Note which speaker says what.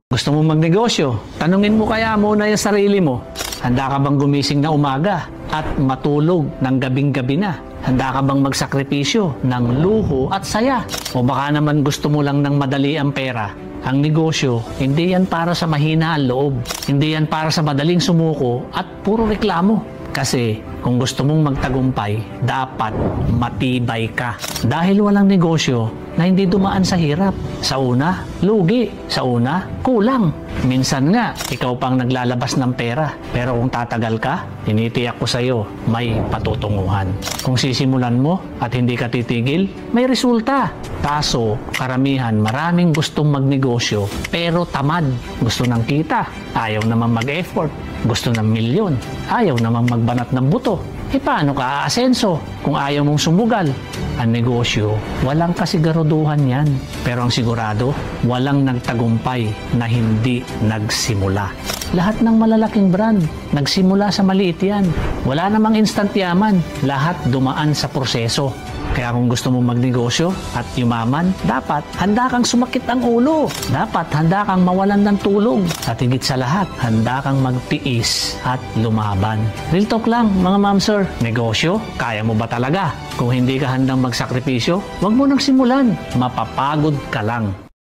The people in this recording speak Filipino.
Speaker 1: Gusto mo magnegosyo? Tanungin mo kaya muna yung sarili mo. Handa ka bang gumising na umaga at matulog ng gabing-gabi na? Handa ka bang magsakripisyo ng luho at saya? O baka naman gusto mo lang ng madali ang pera? Ang negosyo, hindi yan para sa mahina ang loob. Hindi yan para sa madaling sumuko at puro reklamo. Kasi kung gusto mong magtagumpay, dapat matibay ka. Dahil walang negosyo na hindi dumaan sa hirap. Sa una, lugi. Sa una, kulang. Minsan nga, ikaw pang naglalabas ng pera. Pero kung tatagal ka, tinitiyak ko sa'yo, may patutunguhan. Kung sisimulan mo at hindi ka titigil, may resulta. Kaso, karamihan, maraming gustong magnegosyo, pero tamad. Gusto ng kita, ayaw naman mag-effort. Gusto ng milyon, ayaw naman magbanat ng buto. Paano ka aasenso kung ayaw mong sumugal? Ang negosyo, walang kasiguraduhan yan. Pero ang sigurado, walang nagtagumpay na hindi nagsimula. Lahat ng malalaking brand, nagsimula sa maliit yan. Wala namang instant yaman. Lahat dumaan sa proseso. Kaya kung gusto mong magnegosyo at yumaman, dapat handa kang sumakit ang ulo. Dapat handa kang mawalan ng tulog. At higit sa lahat, handa kang magtiis at lumaban. Real talk lang, mga ma'am sir. Negosyo, kaya mo ba talaga? Kung hindi ka handang magsakripisyo, huwag mo nang simulan. Mapapagod ka lang.